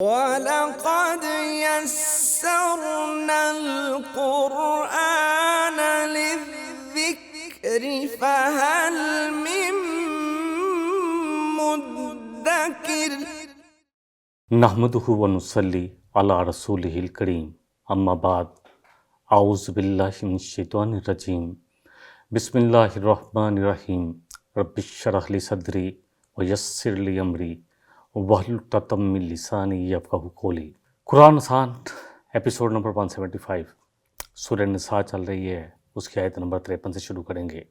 وَلَقَدْ يَسَّرْنَا الْقُرْآنَ لِلذِّكْرِ فَهَلْ مِن مُّدَّكِرٍ۔ نحمدہ ونصلی علی رسولہ الکریم، اما بعد، اعوذ باللہ من الشیطان الرجیم، بسم اللہ الرحمن الرحیم، رب اشرح لی صدری ویسر لی امری واحلل عقدۃ من لسانی یفقہوا قولی۔ قرآن آسان ایپیسوڈ نمبر 175، سورہ نساء چل رہی ہے، اس کی آیت نمبر 53 سے شروع کریں گے۔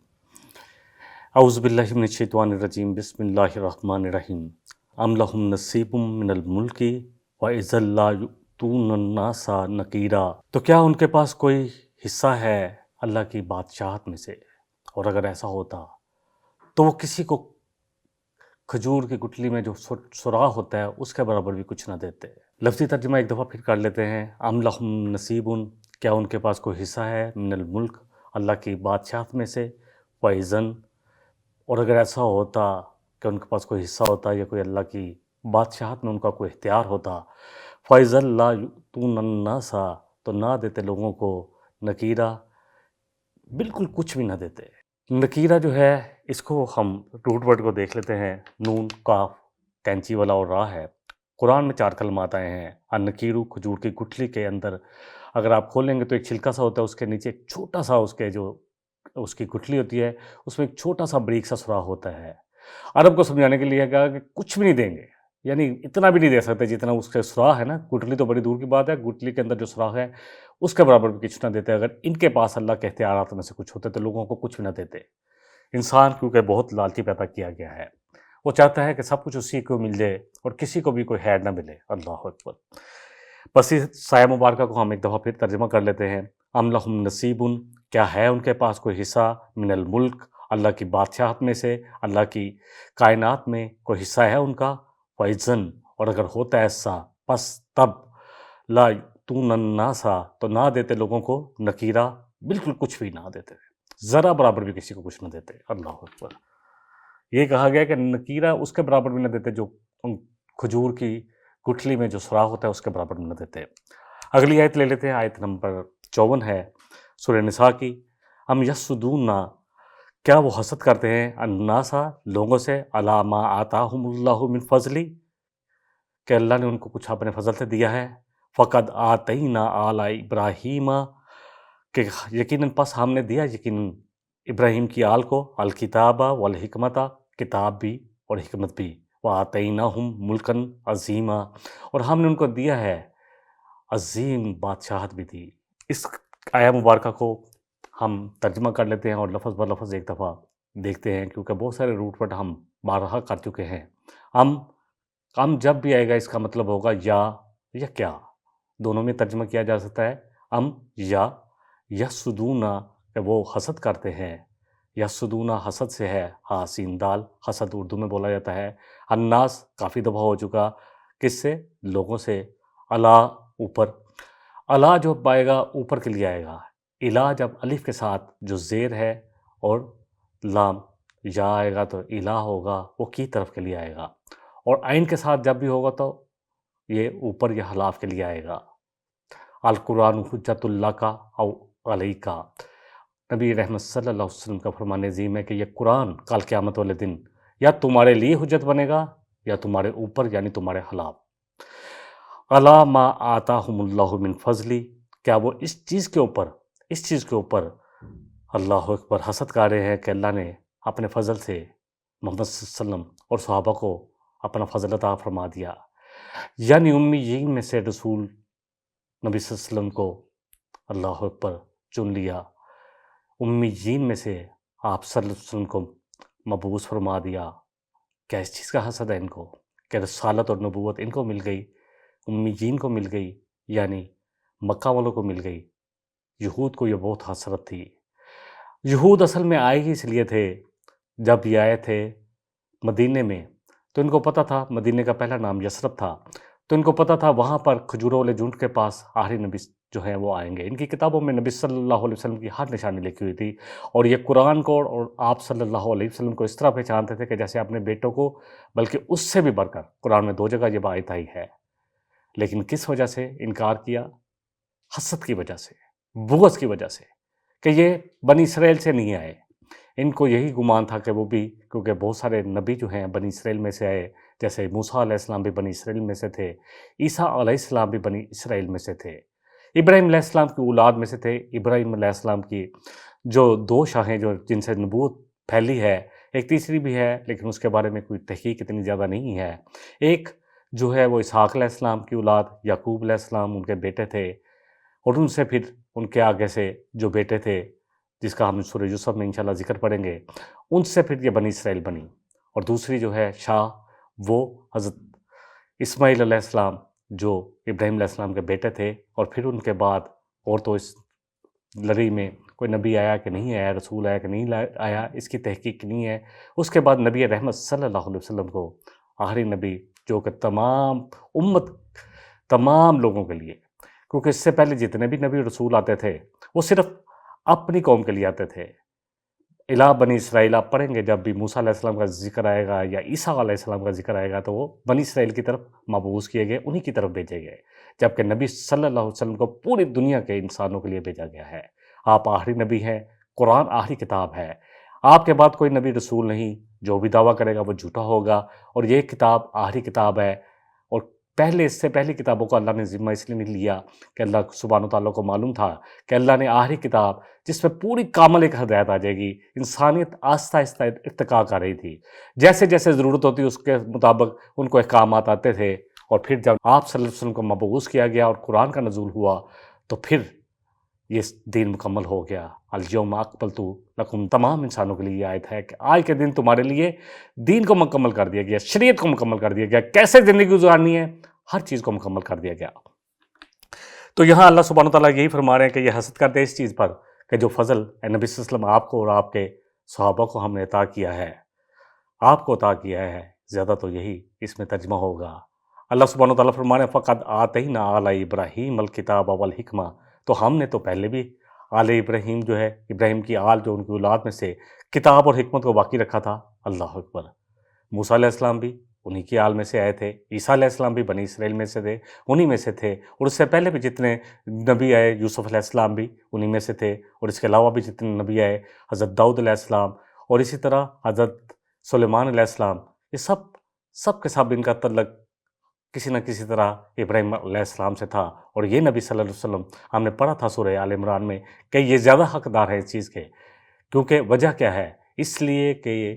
اعوذ باللہ من الشیطان الرجیم، بسم اللہ الرحمن الرحیم، ام لہم نصیب من الملک وَإِذًا لَا يُؤْتُونَ النَّاسَ نَقِیرًا، تو کیا ان کے پاس کوئی حصہ ہے اللہ کی بادشاہت میں سے، اور اگر ایسا ہوتا تو وہ کسی کو کھجور کی گٹلی میں جو سوراخ ہوتا ہے اس کے برابر بھی کچھ نہ دیتے۔ لفظی ترجمہ ایک دفعہ پھر کر لیتے ہیں، ام لہم نصیب، کیا ان کے پاس کوئی حصہ ہے، من الملک، اللہ کی بادشاہت میں سے، وَإِذًا، اور اگر ایسا ہوتا کہ ان کے پاس کوئی حصہ ہوتا یا کوئی اللہ کی بادشاہت میں ان کا کوئی اختیار ہوتا، فَإِذًا لَا يُؤْتُونَ النَّاسَ، تو نہ دیتے لوگوں کو، نقیرہ، بالکل کچھ بھی نہ دیتے۔ نقیرہ جو ہے، اس کو ہم روٹ ورڈ کو دیکھ لیتے ہیں، نون، کاف، کینچی والا اور راہ ہے۔ قرآن میں 4 کلمات آئے ہیں۔ النقیرو، کھجور کی گٹھلی کے اندر اگر آپ کھولیں گے تو ایک چھلکا سا ہوتا ہے، اس کے نیچے ایک چھوٹا سا اس کی گٹھلی ہوتی ہے، اس میں ایک چھوٹا سا بریک سا سوراخ ہوتا ہے۔ عرب کو سمجھانے کے لیے کہا کہ کچھ بھی نہیں دیں گے، یعنی اتنا بھی نہیں دے سکتے جتنا اس کے سوراخ ہے نا، گٹھلی تو بڑی دور کی بات ہے، گٹھلی کے اندر جو سوراخ ہے اس کے برابر بھی کچھ نہ دیتے۔ اگر ان کے پاس اللہ کے اختیارات میں سے کچھ ہوتے تو لوگوں کو کچھ بھی نہ دیتے۔ انسان کیونکہ بہت لالچی پیدا کیا گیا ہے، وہ چاہتا ہے کہ سب کچھ اسی کو مل جائے اور کسی کو بھی کوئی خیر نہ ملے۔ اللہ اکبر۔ بس اس سایہ مبارکہ کو ہم ایک دفعہ پھر ترجمہ کر لیتے ہیں۔ ام لہم نصیب، کیا ہے ان کے پاس کوئی حصہ، من الملک، اللہ کی بادشاہت میں سے، اللہ کی کائنات میں کوئی حصہ ہے ان کا، وَإِذًا، اور اگر ہوتا ایسا، پس تب، لا یؤتون الناس، تو نہ دیتے لوگوں کو، نقیرہ، بالکل کچھ بھی نہ دیتے، ذرا برابر بھی کسی کو کچھ نہ دیتے۔ اللہ اکبر۔ یہ کہا گیا کہ نقیرہ اس کے برابر بھی نہ دیتے جو کھجور کی گٹھلی میں جو سوراخ ہوتا ہے اس کے برابر بھی نہ دیتے۔ اگلی آیت لے لیتے ہیں، آیت نمبر 54 ہے سورہ نساء کی۔ ام یحسدون، کیا وہ حسد کرتے ہیں، الناس، لوگوں سے، علی ما آتاہم اللہ من فضلی، کہ اللہ نے ان کو کچھ اپنے فضل سے دیا ہے، فقد آتینا آل ابراہیم، کہ یقیناً پس ہم نے دیا یقیناً ابراہیم کی آل کو، الکتاب والحکمت، کتاب بھی اور حکمت بھی، وآتیناہم ملکن عظیما، اور ہم نے ان کو دیا ہے عظیم بادشاہت بھی دی۔ اس آیہ مبارکہ کو ہم ترجمہ کر لیتے ہیں اور لفظ بر لفظ ایک دفعہ دیکھتے ہیں، کیونکہ بہت سارے روٹ ورڈ ہم بارہا کر چکے ہیں۔ ام جب بھی آئے گا اس کا مطلب ہوگا یا کیا، دونوں میں ترجمہ کیا جا سکتا ہے، ام یا یحسدون، کہ وہ حسد کرتے ہیں، یحسدون حسد سے ہے، ہا سین دال، حسد اردو میں بولا جاتا ہے۔ الناس کافی دفعہ ہو چکا، کس سے، لوگوں سے، اللہ اوپر، اللہ جو آئے گا اوپر کے لیے آئے گا، الہ جب الف کے ساتھ جو زیر ہے اور لام، یا آئے گا تو الہ ہوگا، وہ کی طرف کے لیے آئے گا، اور عین کے ساتھ جب بھی ہوگا تو یہ اوپر یا حلاف کے لیے آئے گا۔ القرآن حجت اللہ کا او علیکا، نبی رحمت صلی اللہ علیہ وسلم کا فرمان عظیم ہے کہ یہ قرآن کل قیامت والے دن یا تمہارے لیے حجت بنے گا یا تمہارے اوپر، یعنی تمہارے خلاف۔ علی ما آتاہم اللہ من فضلی، کیا وہ اس چیز کے اوپر اللہ اکبر حسد کر رہے ہیں کہ اللہ نے اپنے فضل سے محمد صلی اللہ علیہ وسلم اور صحابہ کو اپنا فضل عطا فرما دیا، یعنی امیین میں سے رسول نبی صلی اللہ علیہ وسلم کو اللہ اکبر چن لیا، امیین میں سے آپ صلی اللہ علیہ وسلم کو مبعوث فرما دیا۔ کیا اس چیز کا حسد ہے ان کو کہ رسالت اور نبوت ان کو مل گئی، امیین کو مل گئی، یعنی مکہ والوں کو مل گئی۔ یہود کو یہ بہت حسرت تھی۔ یہود اصل میں آئے ہی اس لیے تھے، جب یہ آئے تھے مدینے میں تو ان کو پتہ تھا، مدینے کا پہلا نام یثرب تھا، تو ان کو پتہ تھا وہاں پر کھجوروں والے جھنڈ کے پاس آخری نبی جو ہیں وہ آئیں گے۔ ان کی کتابوں میں نبی صلی اللہ علیہ وسلم کی ہر نشانی لکھی ہوئی تھی، اور یہ قرآن کو اور آپ صلی اللہ علیہ وسلم کو اس طرح پہچانتے تھے کہ جیسے اپنے بیٹوں کو، بلکہ اس سے بھی بڑھ کر قرآن میں 2 جگہ یہ بات آئی ہے۔ لیکن کس وجہ سے انکار کیا؟ حسد کی وجہ سے، بغض کی وجہ سے، کہ یہ بنی اسرائیل سے نہیں آئے۔ ان کو یہی گمان تھا کہ وہ بھی، کیونکہ بہت سارے نبی جو ہیں بنی اسرائیل میں سے آئے، جیسے موسیٰ علیہ السلام بھی بنی اسرائیل میں سے تھے، عیسیٰ علیہ السلام بھی بنی اسرائیل میں سے تھے، ابراہیم علیہ السلام کی اولاد میں سے تھے۔ ابراہیم علیہ السلام کی جو دو شاہیں جو جن سے نبوت پھیلی ہے، ایک تیسری بھی ہے لیکن اس کے بارے میں کوئی تحقیق اتنی زیادہ نہیں ہے۔ ایک جو ہے وہ اسحاق علیہ السلام کی اولاد، یعقوب علیہ السلام ان کے بیٹے تھے، اور ان سے پھر ان کے آگے سے جو بیٹے تھے جس کا ہم سورہ یوسف میں انشاءاللہ ذکر پڑھیں گے، ان سے پھر یہ بنی اسرائیل بنی۔ اور دوسری جو ہے شاہ وہ حضرت اسماعیل علیہ السلام جو ابراہیم علیہ السلام کے بیٹے تھے، اور پھر ان کے بعد اور تو اس لڑی میں کوئی نبی آیا کہ نہیں آیا، رسول آیا کہ نہیں آیا، اس کی تحقیق نہیں ہے۔ اس کے بعد نبی رحمت صلی اللہ علیہ وسلم کو آخری نبی جو کہ تمام امت، تمام لوگوں کے لیے، کیونکہ اس سے پہلے جتنے بھی نبی رسول آتے تھے وہ صرف اپنی قوم کے لیے آتے تھے۔ الہ بنی اسرائیل آپ پڑھیں گے جب بھی موسیٰ علیہ السلام کا ذکر آئے گا یا عیسیٰ علیہ السلام کا ذکر آئے گا تو وہ بنی اسرائیل کی طرف مبعوث کیے گئے، انہی کی طرف بھیجے گئے، جبکہ نبی صلی اللہ علیہ وسلم کو پوری دنیا کے انسانوں کے لیے بھیجا گیا ہے۔ آپ آخری نبی ہیں، قرآن آخری کتاب ہے، آپ کے بعد کوئی نبی رسول نہیں، جو بھی دعویٰ کرے گا وہ جھوٹا ہوگا، اور یہ کتاب آخری کتاب ہے۔ اور پہلے اس سے پہلی کتابوں کو اللہ نے ذمہ اس لیے نہیں لیا کہ اللہ سبحانہ وتعالیٰ کو معلوم تھا کہ اللہ نے آخری کتاب جس میں پوری کامل ایک ہدایت آ جائے گی، انسانیت آہستہ آہستہ ارتقا کر رہی تھی، جیسے جیسے ضرورت ہوتی اس کے مطابق ان کو احکامات آتے تھے، اور پھر جب آپ صلی اللہ علیہ وسلم کو مبعوث کیا گیا اور قرآن کا نزول ہوا تو پھر یہ دین مکمل ہو گیا۔ الیوم اکملت لکم، تمام انسانوں کے لیے یہ آیت ہے کہ آج کے دن تمہارے لیے دین کو مکمل کر دیا گیا، شریعت کو مکمل کر دیا گیا، کیسے زندگی گزارنی ہے ہر چیز کو مکمل کر دیا گیا۔ تو یہاں اللہ سبحانہ وتعالیٰ یہی فرما رہے ہیں کہ یہ حسد کرتے اس چیز پر کہ جو فضل اے نبی صلی اللہ علیہ وسلم آپ کو اور آپ کے صحابہ کو ہم نے عطا کیا ہے، آپ کو عطا کیا ہے، زیادہ تو یہی اس میں ترجمہ ہوگا۔ اللہ سبحانہ وتعالیٰ فرما رہے ہیں فقد آتینا آل ابراہیم الکتاب والحکمہ، تو ہم نے تو پہلے بھی آل ابراہیم جو ہے، ابراہیم کی آل جو ان کی اولاد میں سے کتاب اور حکمت کو باقی رکھا تھا۔ اللہ اکبر۔ موسیٰ علیہ السلام بھی انہی کی آل میں سے آئے تھے، عیسیٰ علیہ السلام بھی بنی اسرائیل میں سے تھے، انہی میں سے تھے، اور اس سے پہلے بھی جتنے نبی آئے، یوسف علیہ السلام بھی انہی میں سے تھے، اور اس کے علاوہ بھی جتنے نبی آئے، حضرت داؤد علیہ السلام، اور اسی طرح حضرت سلیمان علیہ السلام، یہ سب کے سب ان کا تعلق کسی نہ کسی طرح ابراہیم علیہ السلام سے تھا۔ اور یہ نبی صلی اللہ علیہ وسلم ہم نے پڑھا تھا سورہ آل عمران میں کہ یہ زیادہ حقدار ہے اس چیز کے، کیونکہ وجہ کیا ہے؟ اس لیے کہ یہ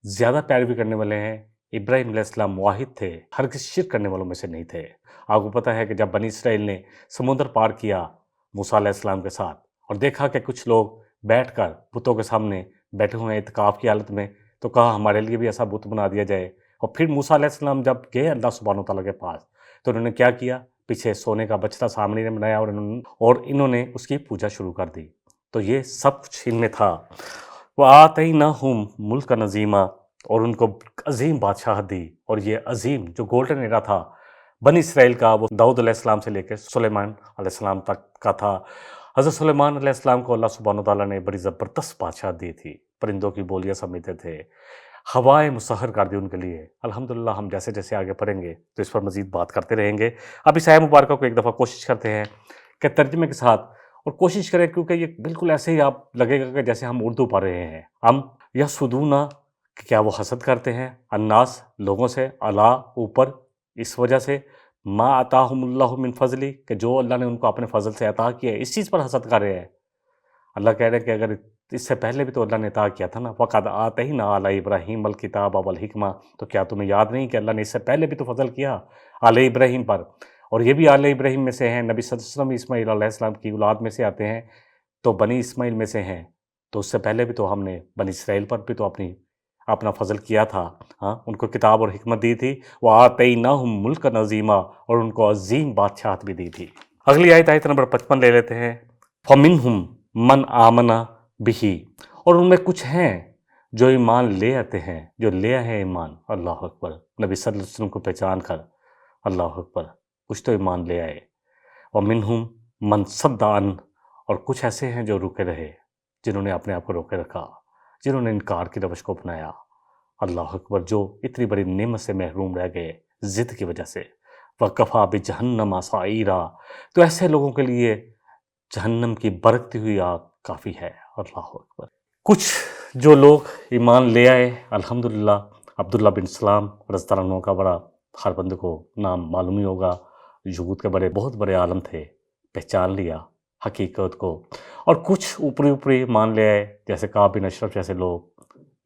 زیادہ پیروی کرنے والے ہیں۔ ابراہیم علیہ السلام موحد تھے، ہرگز شرک کرنے والوں میں سے نہیں تھے۔ آپ کو پتہ ہے کہ جب بنی اسرائیل نے سمندر پار کیا موسیٰ علیہ السلام کے ساتھ، اور دیکھا کہ کچھ لوگ بیٹھ کر بتوں کے سامنے بیٹھے ہوئے ہیں اعتکاف کی حالت میں، تو کہا ہمارے لیے بھی ایسا بت بنا دیا جائے۔ اور پھر موسیٰ علیہ السلام جب گئے اللہ سبحانہ وتعالیٰ کے پاس تو انہوں نے کیا کیا؟ پیچھے سونے کا بچڑا سامنے نے بنایا، اور انہوں نے اس کی پوجا شروع کر دی۔ تو یہ سب کچھ ان میں تھا۔ وَآتَيْنَاهُمْ مُلْكًا عَظِيمًا، اور ان کو عظیم بادشاہت دی، اور یہ عظیم جو گولڈن ایرا تھا بنی اسرائیل کا وہ داؤد علیہ السلام سے لے کے سلیمان علیہ السلام تک کا تھا۔ حضرت سلیمان علیہ السلام کو اللہ سبحانہ وتعالیٰ نے بڑی زبردست بادشاہت دی تھی، پرندوں کی بولیاں سمیتے تھے، ہوائیں مسخر کر دی ان کے لیے۔ الحمدللہ ہم جیسے جیسے آگے پڑھیں گے تو اس پر مزید بات کرتے رہیں گے۔ اب اس آیہ مبارکہ کو ایک دفعہ کوشش کرتے ہیں کہ ترجمے کے ساتھ، اور کوشش کریں کیونکہ یہ بالکل ایسے ہی آپ لگے گا کہ جیسے ہم اردو پڑھ رہے ہیں۔ ہم یسدون، کہ کیا وہ حسد کرتے ہیں، الناس لوگوں سے، علی اوپر، اس وجہ سے، ما عطاہم اللہ من فضلی، کہ جو اللہ نے ان کو اپنے فضل سے عطا کیا ہے، اس چیز پر حسد کر رہے ہیں۔ اللہ کہہ رہے ہیں کہ اگر اس سے پہلے بھی تو اللہ نے عطا کیا تھا نا، فقد آتینا آل ابراہیم الکتاب والحکمہ، تو کیا تمہیں یاد نہیں کہ اللہ نے اس سے پہلے بھی تو فضل کیا آل ابراہیم پر، اور یہ بھی آل ابراہیم میں سے ہیں، نبی صلی اللہ علیہ وسلم اسماعیل علیہ السلام کی اولاد میں سے آتے ہیں، تو بنی اسماعیل میں سے ہیں، تو اس سے پہلے بھی تو ہم نے بنی اسرائیل پر بھی تو اپنا فضل کیا تھا، ہاں، ان کو کتاب اور حکمت دی تھی، وَآتَيْنَاهُمْ مُلْكًا عَظِيمًا، اور ان کو عظیم بادشاہت بھی دی تھی۔ اگلی آیت نمبر 55 لے لیتے ہیں۔ فَمِنْهُمْ مَنْ آمَنَ بِهِ، اور ان میں کچھ ہیں جو ایمان لے آتے ہیں، جو لے آئے ہیں ایمان، اللہ اکبر، نبی صلی اللہ علیہ وسلم کو پہچان کر، اللہ اکبر، کچھ تو ایمان لے آئے۔ وَمِنْهُمْ مَنْ صَدَّ عَنْهُ، اور کچھ ایسے ہیں جو رکے رہے، جنہوں نے اپنے آپ کو روکے رکھا، جنہوں نے انکار کی روش کو اپنایا، اللہ اکبر، جو اتنی بڑی نعمت سے محروم رہ گئے ضد کی وجہ سے۔ وَكَفَى بِجَهَنَّمَ سَعِيرًا، تو ایسے لوگوں کے لیے جہنم کی برکتی ہوئی آگ کافی ہے۔ اللہ اکبر۔ کچھ جو لوگ ایمان لے آئے الحمدللہ، عبداللہ بن سلام رضی اللہ عنہ کا بڑا ہر بندے کو نام معلوم ہی ہوگا، یہود کے بہت بڑے عالم تھے، پہچان لیا حقیقت کو۔ اور کچھ اوپری مان لے آئے جیسے کعب بن اشرف جیسے لوگ،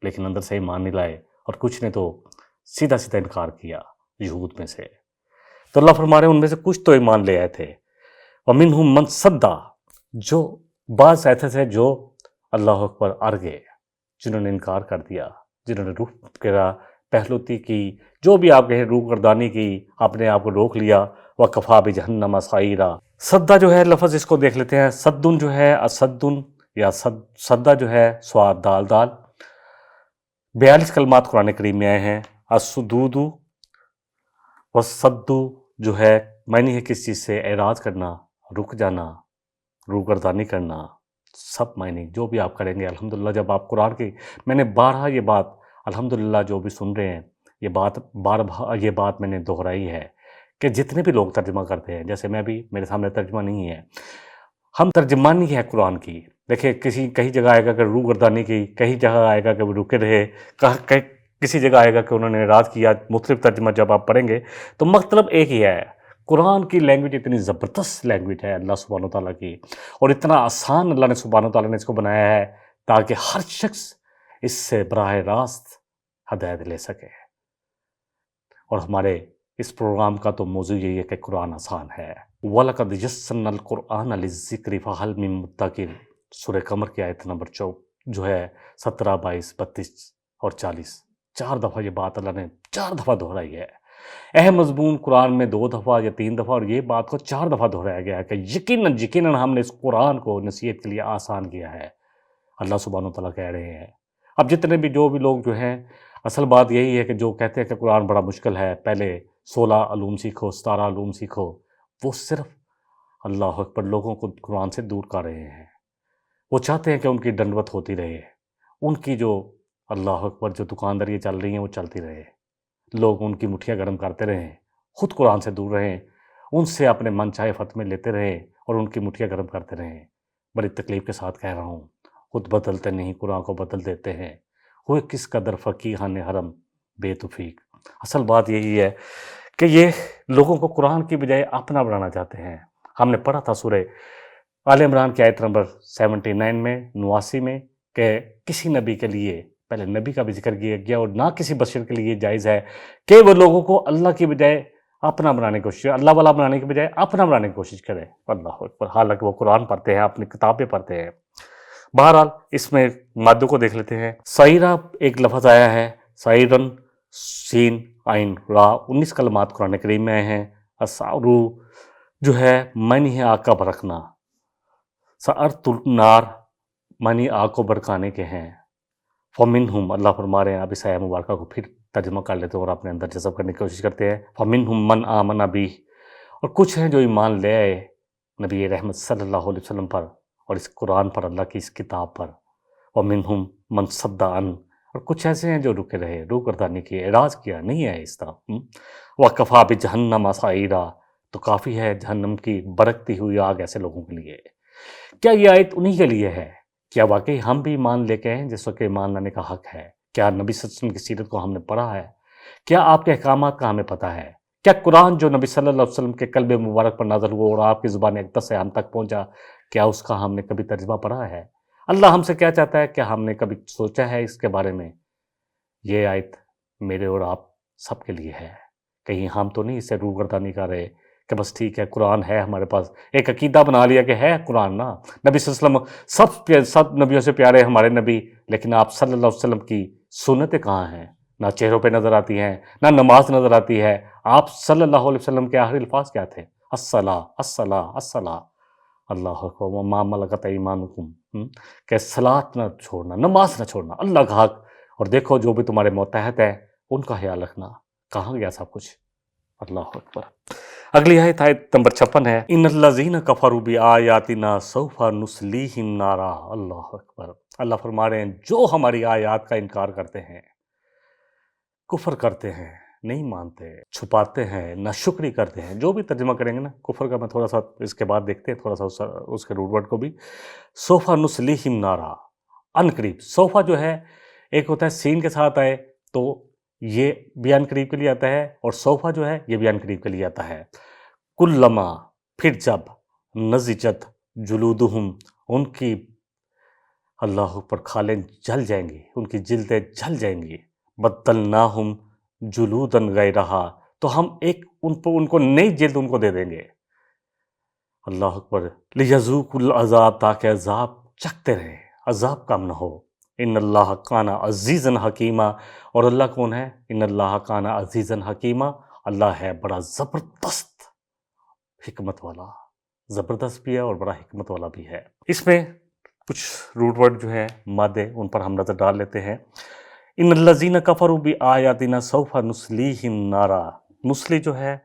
لیکن اندر سے ایمان نہیں لائے، اور کچھ نے تو سیدھا انکار کیا یہود میں سے۔ تو اللہ فرما رہے ہیں ان میں سے کچھ تو ایمان لے آئے تھے، وَمِنْهُمْ مَنْ صَدَّ، جو بعض ایسے تھے جو اللہ اکبر اڑ گئے، جنہوں نے انکار کر دیا، جنہوں نے روح کرا پہلوتی کی، جو بھی آپ کہیں روح گردانی کی، اپنے آپ کو روک لیا۔ وَكَفَى بِجَهَنَّمَ سَعِيرًا، سدا جو ہے لفظ اس کو دیکھ لیتے ہیں، سدن جو ہے اسدن یا سدا جو ہے سواد دال دال، 42 کلمات قرآن کریم میں آئے ہیں۔ السدود والصد جو ہے معنی ہے کس چیز سے اعراض کرنا، رک جانا، روگردانی کرنا، سب معنی جو بھی آپ کریں گے الحمدللہ۔ جب آپ قرآن کی، میں نے بارہا یہ بات الحمدللہ جو بھی سن رہے ہیں یہ بات میں نے دہرائی ہے کہ جتنے بھی لوگ ترجمہ کرتے ہیں، جیسے میں بھی، میرے سامنے ترجمہ نہیں ہے، ہم ترجمانی ہے قرآن کی۔ دیکھیں کہیں جگہ آئے گا کہ روح گردانی کی، کہیں جگہ آئے گا کہ وہ رکے رہے، کسی جگہ آئے گا کہ انہوں نے اعراض کیا۔ مختلف ترجمہ جب آپ پڑھیں گے تو مطلب ایک ہی ہے۔ قرآن کی لینگویج اتنی زبردست لینگویج ہے اللہ سبحانہ وتعالیٰ کی، اور اتنا آسان اللہ نے سبحانہ وتعالیٰ نے اس کو بنایا ہے تاکہ ہر شخص اس سے براہ راست ہدایت لے سکے۔ اور ہمارے اس پروگرام کا تو موضوع یہی ہے کہ قرآن آسان ہے۔ وَلَقَدْ يَسَّرْنَا الْقُرْآنَ لِلذِّكْرِ فَهَلْ مِن مُدَّكِرٍ، سورہ قمر کی آیت نمبر 4 جو ہے 17، 22، 32 اور 40، 4 دفعہ یہ بات اللہ نے 4 دفعہ دہرائی ہے۔ اہم مضمون قرآن میں 2 دفعہ یا 3 دفعہ، اور یہ بات کو 4 دفعہ دہرایا گیا ہے کہ یقیناً ہم نے اس قرآن کو نصیحت کے لیے آسان کیا ہے، اللہ سبحانہ وتعالیٰ کہہ رہے ہیں۔ اب جتنے بھی جو بھی لوگ جو ہیں، اصل بات یہی ہے کہ جو کہتے ہیں کہ قرآن بڑا مشکل ہے، پہلے 16 علوم سیکھو، 17 علوم سیکھو، وہ صرف اللہ اکبر لوگوں کو قرآن سے دور کر رہے ہیں۔ وہ چاہتے ہیں کہ ان کی ڈنڈوت ہوتی رہے، ان کی جو اللہ اکبر جو دکانداری چل رہی ہیں وہ چلتی رہے، لوگ ان کی مٹھیاں گرم کرتے رہیں، خود قرآن سے دور رہیں، ان سے اپنے من چاہے فتوے لیتے رہیں اور ان کی مٹھیاں گرم کرتے رہیں۔ بڑی تکلیف کے ساتھ کہہ رہا ہوں، خود بدلتے نہیں، قرآن کو بدل دیتے ہیں، ہوئے کس قدر فقیہان حرم بے توفیق۔ اصل بات یہی ہے کہ یہ لوگوں کو قرآن کی بجائے اپنا بنانا چاہتے ہیں۔ ہم نے پڑھا تھا سورہ آل عمران کی آیت نمبر 79 میں، 89 میں، کہ کسی نبی کے لیے، پہلے نبی کا بھی ذکر کیا گیا، اور نہ کسی بشر کے لیے جائز ہے کہ وہ لوگوں کو اللہ کی بجائے اپنا بنانے کی کوشش، اللہ والا بنانے کی بجائے اپنا بنانے کی کوشش کرے۔ اللہ اکبر، حالانکہ وہ قرآن پڑھتے ہیں، اپنی کتابیں پڑھتے ہیں۔ بہرحال اس میں مادوں کو دیکھ لیتے ہیں۔ سعیرہ ایک لفظ آیا ہے، سعیرن، سین عین را، 19 کلمات قرآن کریم میں آئے ہیں۔ اسعرو جو ہے معنی ہے آگ کا بھڑکنا، سعرت النار معنی آگ کو بھڑکانے کے ہیں۔ فمنہم، اللہ فرما رہے ہیں، اب اس آیہ مبارکہ کو پھر ترجمہ کر لیتے ہیں اور اپنے اندر جذب کرنے کی کوشش کرتے ہیں۔ فمنہم من آمن بہ، اور کچھ ہیں جو ایمان لے آئے نبی رحمت صلی اللہ علیہ وسلم پر اور اس قرآن پر، اللہ کی اس کتاب پر۔ ومنہم من صد عن، اور کچھ ایسے ہیں جو رکے رہے، روح گردانی کی، اعراض کیا، نہیں ہے اس طرح۔ وَكَفَى بِجَهَنَّمَ سَعِيرًا، تو کافی ہے جہنم کی برکتی ہوئی آگ ایسے لوگوں کے لیے۔ کیا یہ آیت انہی کے لیے ہے؟ کیا واقعی ہم بھی ایمان لے کے ہیں جس وقت ایمان لانے کا حق ہے؟ کیا نبی صلی اللہ علیہ وسلم کی سیرت کو ہم نے پڑھا ہے؟ کیا آپ کے احکامات کا ہمیں پتہ ہے؟ کیا قرآن جو نبی صلی اللہ علیہ وسلم کے قلب مبارک پر نازل ہوا اور آپ کی زبان اقدس سے ہم تک پہنچا، کیا اس کا ہم نے کبھی ترجمہ پڑھا ہے؟ اللہ ہم سے کیا چاہتا ہے؟ کیا ہم نے کبھی سوچا ہے اس کے بارے میں؟ یہ آیت میرے اور آپ سب کے لیے ہے۔ کہیں ہم تو نہیں اس سے روگردانی کر رہے کہ بس ٹھیک ہے قرآن ہے ہمارے پاس، ایک عقیدہ بنا لیا کہ ہے قرآن نا، نبی صلی اللہ علیہ وسلم سب نبیوں سے پیارے ہمارے نبی، لیکن آپ صلی اللہ علیہ وسلم کی سنتیں کہاں ہیں؟ نہ چہروں پہ نظر آتی ہیں، نہ نماز نظر آتی ہے۔ آپ صلی اللہ علیہ وسلم کے آخری الفاظ کیا تھے؟ الصلاۃ الصلاۃ الصلاۃ، اللہ اکبر، وما ملکت ایمانکم، کہ صلاۃ نہ چھوڑنا، نماز نہ چھوڑنا، اللہ کا حق، اور دیکھو جو بھی تمہارے ماتحت ہیں ان کا خیال رکھنا۔ کہاں گیا سب کچھ؟ اللہ اکبر۔ اگلی آیت نمبر 56 ہے، ان الذین کفروا بآیاتنا سوف نصلیہم نارا۔ اللہ اکبر، اللہ فرما رہے ہیں جو ہماری آیات کا انکار کرتے ہیں، کفر کرتے ہیں، نہیں مانتے، چھپاتے ہیں، ناشکری کرتے ہیں، جو بھی ترجمہ کریں گے نا کفر کا، میں تھوڑا سا اس کے بعد دیکھتے ہیں تھوڑا سا اس کے روٹ ورڈ کو بھی. سوفا نسلیہم نارا، ان قریب. صوفہ جو ہے ایک ہوتا ہے سین کے ساتھ آئے تو یہ بھی ان قریب کے لیے آتا ہے، اور صوفہ جو ہے یہ بھی ان قریب کے لیے آتا ہے. کلما، پھر جب، نضجت جلودہم، ان کی اللہ پر کھالیں جل جائیں گی، ان کی جلدیں جل جائیں گی. بدلناہم جلودن غیرہا، تو ہم ان کو نئی جلد ان کو دے دیں گے. اللہ اکبر. لیذوقوا العذاب، تاکہ عذاب چکھتے رہے، عذاب کم نہ ہو. ان اللہ کان عزیزا حکیمہ، اور اللہ کون ہے؟ ان اللہ کان عزیزا حکیمہ، اللہ ہے بڑا زبردست حکمت والا، زبردست بھی ہے اور بڑا حکمت والا بھی ہے. اس میں کچھ روٹ ورڈ جو ہے مادے ان پر ہم نظر ڈال لیتے ہیں. ان الذین کفروا بآیاتنا سوف نصلیہم نارا. نسلی جو ہے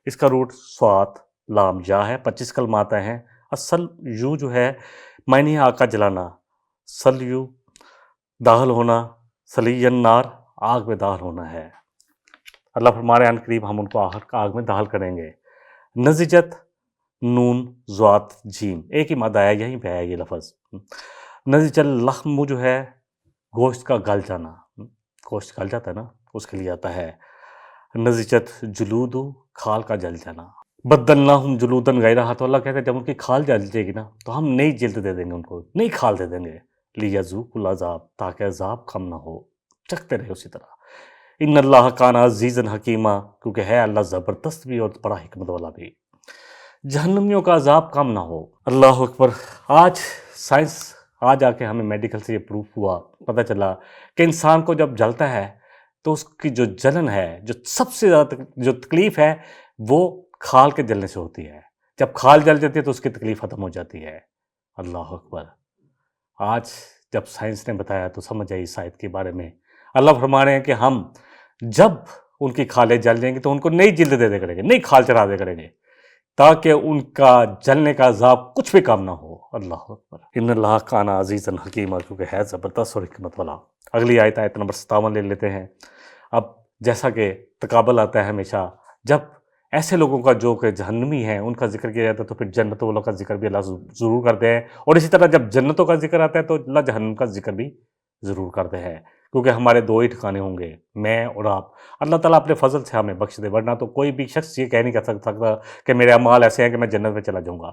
اس کا روٹ سوات لام یا ہے، 25 کلمات ہیں. اصل یو جو ہے معنی آگ کا جلانا، سل یو داخل ہونا، سلین نار آگ میں داخل ہونا ہے. اللہ فرمانے ان قریب ہم ان کو آگ میں داخل کریں گے. نضجت نون ذات جیم، ایک ہی مادہ ہے، یہیں پہ ہے یہ لفظ. نضج اللحم جو ہے گوشت کا گل جانا، گوشت گل جاتا ہے نا اس کے لیے آتا ہے. نضجت جلود، کھال کا جل جانا. بدلناہم جلودن غیرہا، تو اللہ کہتے ہیں جب ان کی کھال جل جائے گی نا تو ہم نئی جلد دے دیں گے، ان کو نئی کھال دے دیں گے. لیذوقوا العذاب، تاکہ عذاب کم نہ ہو، چکھتے رہے اسی طرح. ان اللہ کان عزیزا حکیمہ، کیونکہ ہے اللہ زبردست بھی اور بڑا حکمت والا بھی. جہنمیوں کا عذاب کم نہ ہو. اللہ اکبر. آج سائنس، آج آ کے ہمیں میڈیکل سے یہ پروف ہوا، پتہ چلا کہ انسان کو جب جلتا ہے تو اس کی جو جلن ہے، جو سب سے زیادہ جو تکلیف ہے وہ کھال کے جلنے سے ہوتی ہے. جب کھال جل جاتی ہے تو اس کی تکلیف ختم ہو جاتی ہے. اللہ اکبر. آج جب سائنس نے بتایا تو سمجھ آئی اس آیت کے بارے میں. اللہ فرما رہے ہیں کہ ہم جب ان کی کھالیں جل جائیں گی تو ان کو نئی جلد دے دے کریں گے، نئی کھال چڑھا دے کریں گے، تاکہ ان کا جلنے کا عذاب کچھ بھی کم نہ ہو. اللہ اکبر. ان اللہ کان عزیزا حکیمہ، کیونکہ ہے زبردست اور حکمت والا. اگلی آیت، آیت نمبر 57 لے لیتے ہیں. اب جیسا کہ تقابل آتا ہے ہمیشہ، جب ایسے لوگوں کا جو کہ جہنمی ہیں ان کا ذکر کیا جاتا ہے تو پھر جنتوں والوں کا ذکر بھی اللہ ضرور کرتے ہیں، اور اسی طرح جب جنتوں کا ذکر آتا ہے تو اللہ جہنم کا ذکر بھی ضرور کرتے ہیں، کیونکہ ہمارے دو ہی ٹھکانے ہوں گے، میں اور آپ. اللہ تعالیٰ اپنے فضل سے ہمیں بخش دے، ورنہ تو کوئی بھی شخص یہ کہہ نہیں کر سکتا کہ میرے اعمال ایسے ہیں کہ میں جنت میں چلا جاؤں گا.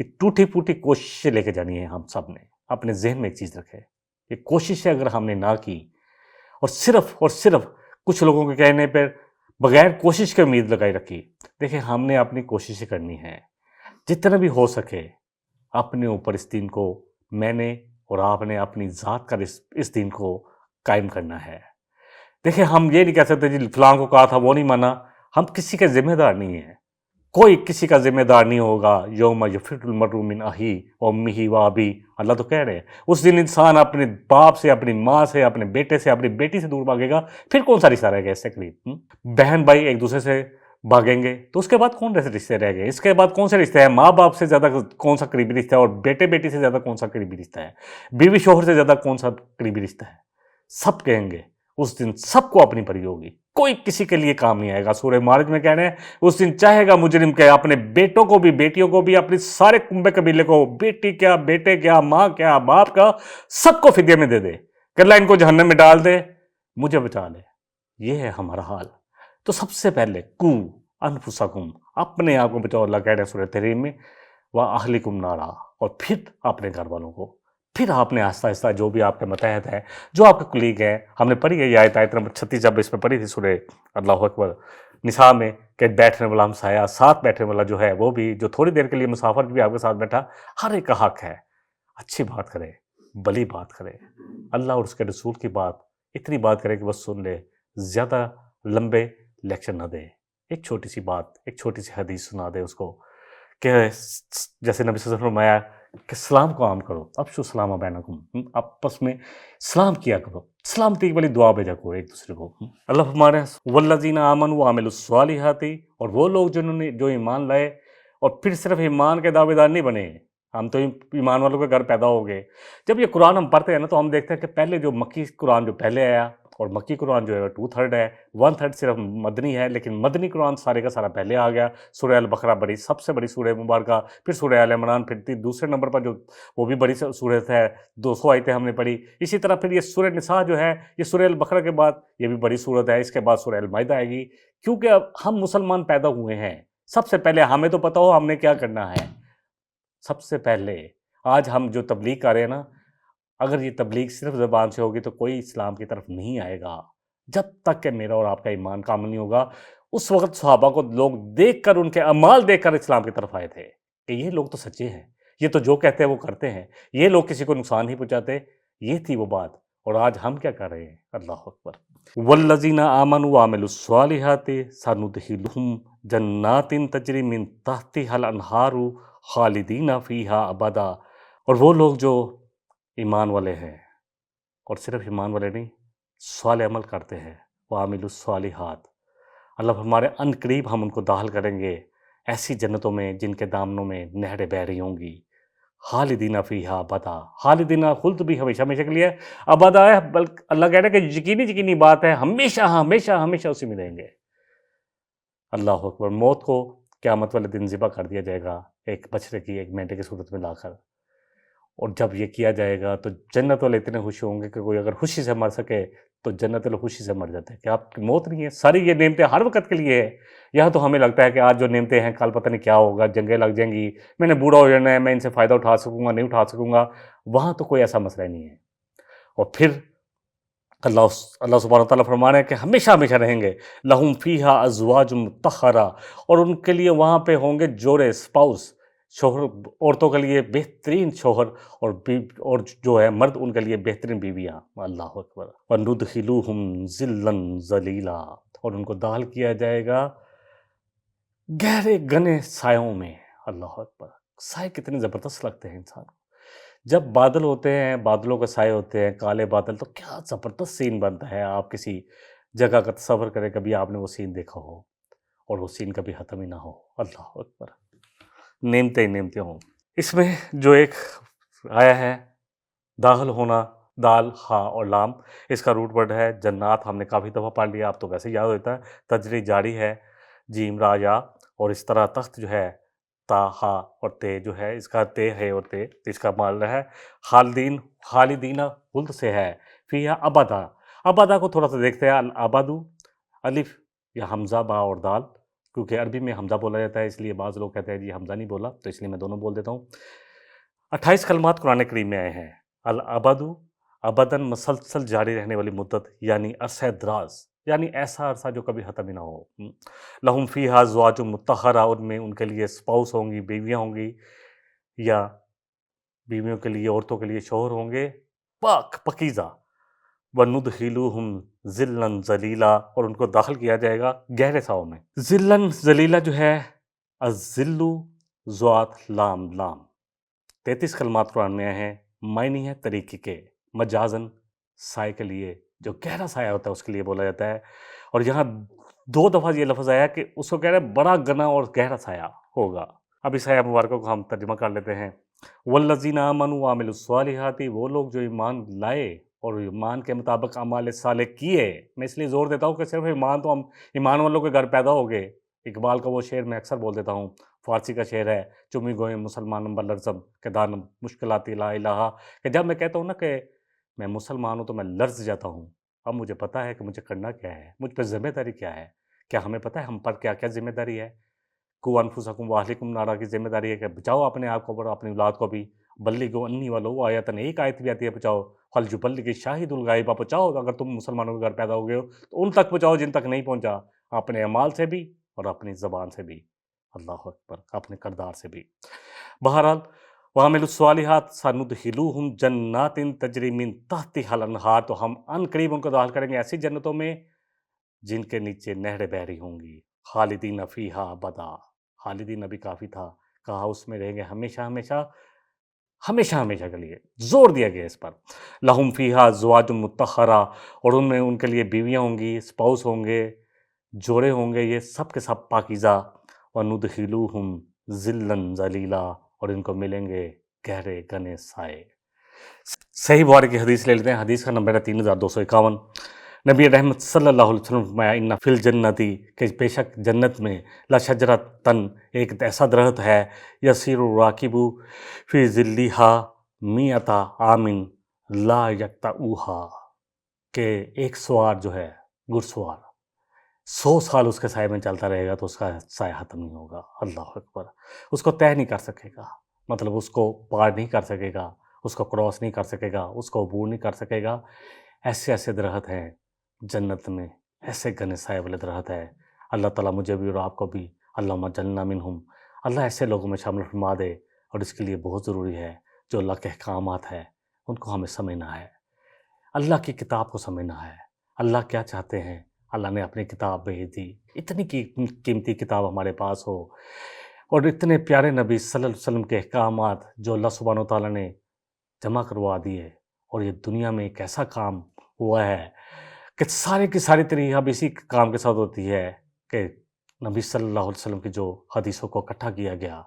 یہ ٹوٹی پھوٹی کوششیں لے کے جانی ہے. ہم سب نے اپنے ذہن میں ایک چیز رکھے، یہ کوششیں اگر ہم نے نہ کی اور صرف کچھ لوگوں کے کہنے پر بغیر کوشش کے امید لگائی رکھی، دیکھیں ہم نے اپنی کوششیں کرنی ہے، جتنا بھی ہو سکے اپنے اوپر اس دین کو، میں نے اور آپ نے اپنی ذات کا اس دین کو قائم کرنا ہے. دیکھیں ہم یہ نہیں کہہ سکتے جی فلاں کو کہا تھا وہ نہیں مانا، ہم کسی کے ذمہ دار نہیں ہیں، کوئی کسی کا ذمہ دار نہیں ہوگا. یوم یفر المرء من اخیہ و امہ و ابیہ، اللہ تو کہہ رہے ہیں اس دن انسان اپنے باپ سے، اپنی ماں سے، اپنے بیٹے سے، اپنی بیٹی سے دور بھاگے گا، پھر کون سا رشتہ رہ گیا اس سے قریب؟ بہن بھائی ایک دوسرے سے بھاگیں گے تو اس کے بعد کون سے رشتے رہ گئے؟ اس کے بعد کون سے رشتے ہیں؟ ماں باپ سے زیادہ کون سا قریبی رشتہ ہے؟ اور بیٹے بیٹی سے زیادہ کون سا قریبی رشتہ ہے؟ بیوی شوہر سے زیادہ کون سا قریبی رشتہ ہے؟ سب کہیں گے اس دن سب کو اپنی پری ہوگی، کوئی کسی کے لیے کام نہیں آئے گا. سورہ معارج میں کہہ رہے ہیں اس دن چاہے گا مجرم کہ اپنے بیٹوں کو بھی، بیٹیوں کو بھی، اپنے سارے کنبے قبیلے کو، بیٹی کیا، بیٹے کیا، ماں کیا، باپ کا، سب کو فدیے میں دے دے کہ اللہ ان کو جہنم میں ڈال دے، مجھے بچا لے. یہ ہے ہمارا حال. تو سب سے پہلے کو انفسکم، اپنے آپ کو بچاؤ. اللہ کہہ رہے ہیں سورہ تحریم میں وَأَهْلِكُمْ نَارًا، اور پھر اپنے گھر والوں کو. پھر آپ نے آہستہ آہستہ جو بھی آپ کے متحد ہیں، جو آپ کے کلیگ ہیں، ہم نے پڑھی ہے یہ آیت نمبر 36 جب اس میں پڑھی تھی سورہ اللہ اکبر نساء میں، کہ بیٹھنے والا ہمسایہ، ساتھ بیٹھنے والا جو ہے وہ بھی، جو تھوڑی دیر کے لیے مسافر بھی آپ کے ساتھ بیٹھا، ہر ایک کا حق ہے اچھی بات کرے، بلی بات کرے، اللہ اور اس کے رسول کی بات، اتنی بات کرے کہ بس سن لے، زیادہ لمبے لیکچر نہ دے. ایک چھوٹی سی بات، ایک چھوٹی سی حدیث سنا دے اس کو، کہ جیسے نبی صلی اللہ علیہ وسلم نے فرمایا کہ سلام کو عام کرو، افشوا السلام بینکم، آپس میں سلام کیا کرو، سلامتی والی دعا بھیجا کرو ایک دوسرے کو. اللہ فرما رہے ہیں والذین آمنوا وعملوا الصالحات، اور وہ لوگ جنہوں نے جو ایمان لائے اور پھر صرف ایمان کے دعوے دار نہیں بنے. ہم تو ایمان والوں کے گھر پیدا ہو گئے. جب یہ قرآن ہم پڑھتے ہیں نا تو ہم دیکھتے ہیں کہ پہلے جو مکی قرآن جو پہلے آیا اور مکی قرآن جو ہے 2/3 ہے، 1/3 صرف مدنی ہے، لیکن مدنی قرآن سارے کا سارا پہلے آ گیا۔ سورہ البقرہ بڑی سب سے بڑی سورہ مبارکہ، پھر سورہ آل عمران، پھر دوسرے نمبر پر جو وہ بھی بڑی سورت ہے، 200 آیتیں ہم نے پڑھی۔ اسی طرح پھر یہ سورہ نساء جو ہے، یہ سورہ البقرہ کے بعد یہ بھی بڑی سورت ہے، اس کے بعد سورہ المائدہ آئے گی۔ کیونکہ اب ہم مسلمان پیدا ہوئے ہیں، سب سے پہلے ہمیں تو پتہ ہو ہم نے کیا کرنا ہے۔ سب سے پہلے آج ہم جو تبلیغ کر رہے ہیں نا، اگر یہ تبلیغ صرف زبان سے ہوگی تو کوئی اسلام کی طرف نہیں آئے گا، جب تک کہ میرا اور آپ کا ایمان کامل نہیں ہوگا۔ اس وقت صحابہ کو لوگ دیکھ کر، ان کے اعمال دیکھ کر اسلام کی طرف آئے تھے کہ یہ لوگ تو سچے ہیں، یہ تو جو کہتے ہیں وہ کرتے ہیں، یہ لوگ کسی کو نقصان نہیں پہنچاتے۔ یہ تھی وہ بات، اور آج ہم کیا کر رہے ہیں؟ اللہ اکبر۔ والذین آمنوا وعملوا الصالحات سندخلهم جنات تجری من تحتها الانہار خالدین فیہا ابدا۔ اور وہ لوگ جو ایمان والے ہیں، اور صرف ایمان والے نہیں، صالح عمل کرتے ہیں، وعملوا الصالحات، اللہ ہمارے ان قریب ہم ان کو داخل کریں گے ایسی جنتوں میں جن کے دامنوں میں نہریں بہہ رہی ہوں گی، خالدین فیہا ابدا۔ خالدین خلد بھی ہمیشہ ہمیشہ کے لیے، ابدا ہے، بلکہ اللہ کہہ رہا ہے کہ یقینی بات ہے، ہمیشہ ہمیشہ ہمیشہ اسی میں رہیں گے۔ اللہ اکبر۔ موت کو قیامت والے دن ذبح کر دیا جائے گا، ایک بچڑے کی، ایک مینڈے کی صورت میں لا کر، اور جب یہ کیا جائے گا تو جنت والے اتنے خوش ہوں گے کہ کوئی اگر خوشی سے مر سکے تو جنت والے خوشی سے مر جاتے ہیں کہ آپ کی موت نہیں ہے، ساری یہ نعمتیں ہر وقت کے لیے ہے۔ یہاں تو ہمیں لگتا ہے کہ آج جو نعمتیں ہیں کل پتہ نہیں کیا ہوگا، جنگیں لگ جائیں گی، میں نے بوڑھا ہو جانا ہے، میں ان سے فائدہ اٹھا سکوں گا نہیں اٹھا سکوں گا۔ وہاں تو کوئی ایسا مسئلہ نہیں ہے۔ اور پھر اللہ سبحانہ وتعالیٰ فرما رہے ہیں کہ ہمیشہ ہمیشہ رہیں گے، لہم فیہا ازواج مطہرہ، اور ان کے لیے وہاں پہ ہوں گے جوڑے، اسپاؤس، شوہر، عورتوں کے لیے بہترین شوہر، اور جو ہے مرد ان کے لیے بہترین بیویاں۔ اللہ اکبر۔ وَنُدْخِلُوهُمْ ظِلًّا ظَلِيلًا، اور ان کو داخل کیا جائے گا گہرے گھنے سایوں میں۔ اللہ اکبر۔ سائے کتنے زبردست لگتے ہیں انسان کو، جب بادل ہوتے ہیں، بادلوں کے سائے ہوتے ہیں، کالے بادل، تو کیا زبردست سین بنتا ہے۔ آپ کسی جگہ کا تصور کریں، کبھی آپ نے وہ سین دیکھا ہو، اور وہ سین کبھی ختم ہی نہ ہو۔ اللہ اکبر۔ نعمتیں نعمتیں ہوں۔ اس میں جو ایک آیا ہے داخل ہونا، دال، ہا اور لام، اس کا روٹ ورڈ ہے جنات، ہم نے کافی دفعہ پڑھ لیا، اب تو ویسے یاد ہوتا ہے۔ تجری جاری ہے، جیم را یا، اور اس طرح تخت جو ہے تا، ہا اور تے جو ہے، اس کا تے ہے اور تے، اس کا مال ہے خالدین خلد سے ہے، فیہا ابدا۔ ابدا کو تھوڑا سا دیکھتے ہیں، الابدو، الف یا حمزہ، با اور دال، کیونکہ عربی میں حمزہ بولا جاتا ہے، اس لیے بعض لوگ کہتے ہیں جی حمزہ نہیں بولا، تو اس لیے میں دونوں بول دیتا ہوں۔ 28 کلمات قرآن کریم میں آئے ہیں۔ الابدو، ابداً، مسلسل جاری رہنے والی مدت، یعنی عرصہ دراز، یعنی ایسا عرصہ جو کبھی ختم ہی نہ ہو۔ لہم فیہا ازواج مطہرہ، ان میں ان کے لیے اسپاؤس ہوں گی، بیویاں ہوں گی، یا بیویوں کے لیے، عورتوں کے لیے شوہر ہوں گے پاک پاکیزہ۔ وَنُدْخِلُوهُمْ ظِلًّا ظَلِيلًا، اور ان کو داخل کیا جائے گا گہرے ساؤں میں۔ ظِلًّا ظلیلہ جو ہے، الظِلُّ ذات لام لام، 33 کلمات قرآن میں آئے ہیں، معنی ہے طریقے کے، مجازن سائے کے لیے، جو گہرا سایہ ہوتا ہے اس کے لیے بولا جاتا ہے۔ اور یہاں 2 دفعہ یہ لفظ آیا کہ اس کو کہہ رہے ہیں بڑا گنا اور گہرا سایہ ہوگا۔ اب اس آیہ مبارکہ کو ہم ترجمہ کر لیتے ہیں۔ والذین آمنوا وعملوا الصالحات، وہ لوگ جو ایمان لائے اور ایمان کے مطابق اعمال صالح کیے۔ میں اس لیے زور دیتا ہوں کہ صرف ایمان تو ہم ایمان والوں کے گھر پیدا ہو گئے۔ اقبال کا وہ شعر میں اکثر بول دیتا ہوں، فارسی کا شعر ہے، چمی گوئیں مسلمانم بلرزم کہ دانم مشکلاتی لا الہ، کہ جب میں کہتا ہوں نا کہ میں مسلمان ہوں تو میں لرز جاتا ہوں۔ اب مجھے پتہ ہے کہ مجھے کرنا کیا ہے، مجھ پہ ذمہ داری کیا ہے۔ کیا ہمیں پتہ ہے ہم پر کیا کیا ذمہ داری ہے؟ قوا انفسکم واہلکم نارا کی ذمہ داری ہے کہ بچاؤ اپنے آپ کو اور اپنی اولاد کو بھی۔ بلغوا انی ولو آیتن، ایک آیت بھی آتی ہے بچاؤ، فلیبلغ الشاہد الغائب، پہنچاؤ اگر تم مسلمانوں کے گھر پیدا ہو گئے ہو تو ان تک پہنچاؤ جن تک نہیں پہنچا، اپنے اعمال سے بھی اور اپنی زبان سے بھی، اللہ اکبر، اپنے کردار سے بھی۔ بہرحال وَعَمِلُوا الصَّالِحَاتِ سَنُدْخِلُوهُمْ جَنَّاتٍ تَجْرِی مِن تَحْتِہَا الْأَنْہَارُ، تو ہم ان قریب ان کو داخل کریں گے ایسی جنتوں میں جن کے نیچے نہریں بہہ رہی ہوں گی، خالدین فیہا ابدا، خالدین ابھی کافی تھا، کہا اس میں رہیں گے ہمیشہ ہمیشہ، ہمیشہ ہمیشہ کے لیے، زور دیا گیا اس پر۔ لہم فیہا ازواج مطہرہ، اور ان میں ان کے لیے بیویاں ہوں گی، اسپاؤس ہوں گے، جوڑے ہوں گے، یہ سب کے سب پاکیزہ۔ وَنُدْخِلُوهُمْ ظِلًّا ظَلِيلًا، اور ان کو ملیں گے گہرے گھنے سائے۔ صحیح بخاری کی حدیث لے لیتے ہیں، حدیث کا نمبر ہے 3251۔ نبی رحمت صلی اللہ علیہ وسلم نے فرمایا ان فی الجنتی کہ بے شک جنت میں لشجرۃ ایک ایسا درخت ہے یسیر الراکب فی ظلھا مئۃ عام لا یقطعھا کہ ایک سوار جو ہے گھڑ سوار 100 سال اس کے سائے میں چلتا رہے گا تو اس کا سایہ ختم نہیں ہوگا۔ اللہ اکبر، اس کو طے نہیں کر سکے گا، مطلب اس کو پار نہیں کر سکے گا، اس کو کراس نہیں کر سکے گا، اس کو عبور نہیں کر سکے گا۔ ایسے ایسے درخت ہیں جنت میں، ایسے گھنے سائے والے درخت ہے۔ اللہ تعالیٰ مجھے بھی اور آپ کو بھی اللہم اجعلنا منہم، اللہ ایسے لوگوں میں شامل فرما دے۔ اور اس کے لیے بہت ضروری ہے جو اللہ کے احکامات ہیں ان کو ہمیں سمجھنا ہے، اللہ کی کتاب کو سمجھنا ہے، اللہ کیا چاہتے ہیں۔ اللہ نے اپنی کتاب بھیج دی، اتنی قیمتی کتاب ہمارے پاس ہو، اور اتنے پیارے نبی صلی اللہ علیہ وسلم کے احکامات جو اللہ سبحانہ وتعالیٰ نے جمع کروا دیے، اور یہ دنیا میں ایک ایسا کام ہوا ہے کہ سارے کی ساری تاریخ اب اسی کام کے ساتھ ہوتی ہے کہ نبی صلی اللہ علیہ وسلم کی جو حدیثوں کو اکٹھا کیا گیا،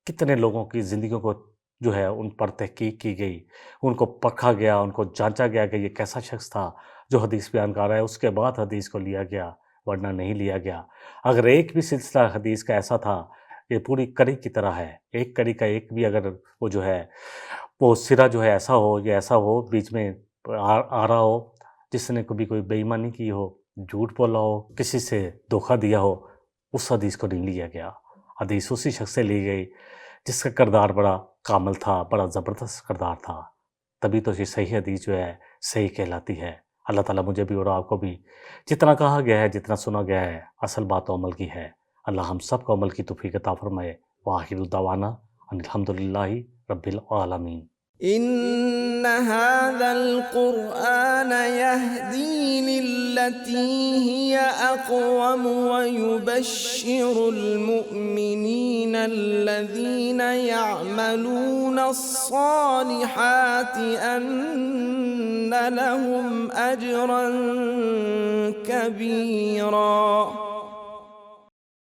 کتنے لوگوں کی زندگیوں کو جو ہے ان پر تحقیق کی گئی، ان کو پرکھا گیا، ان کو جانچا گیا کہ یہ کیسا شخص تھا جو حدیث بیان کر رہا ہے، اس کے بعد حدیث کو لیا گیا ورنہ نہیں لیا گیا۔ اگر ایک بھی سلسلہ حدیث کا ایسا تھا، یہ پوری کڑی کی طرح ہے، ایک کڑی کا ایک بھی اگر وہ جو ہے وہ سرا جو ہے ایسا ہو یا ایسا ہو بیچ میں آ رہا ہو جس نے کبھی کوئی بے ایمانی کی ہو، جھوٹ بولا ہو، کسی سے دھوکہ دیا ہو، اس حدیث کو نہیں لیا گیا۔ حدیث اسی شخص سے لی گئی جس کا کردار بڑا کامل تھا، بڑا زبردست کردار تھا، تبھی تو یہ صحیح حدیث جو ہے صحیح کہلاتی ہے۔ اللہ تعالیٰ مجھے بھی اور آپ کو بھی جتنا کہا گیا ہے، جتنا سنا گیا ہے، اصل بات تو عمل کی ہے۔ اللہ ہم سب کو عمل کی توفیق عطا فرمائے۔ وآخر دعوانا ان الحمدللہ رب العالمین۔ إن هذا القرآن يهدي للتي هي أقوم ويبشر المؤمنين الذين يعملون الصالحات أن لهم أجرا كبيرا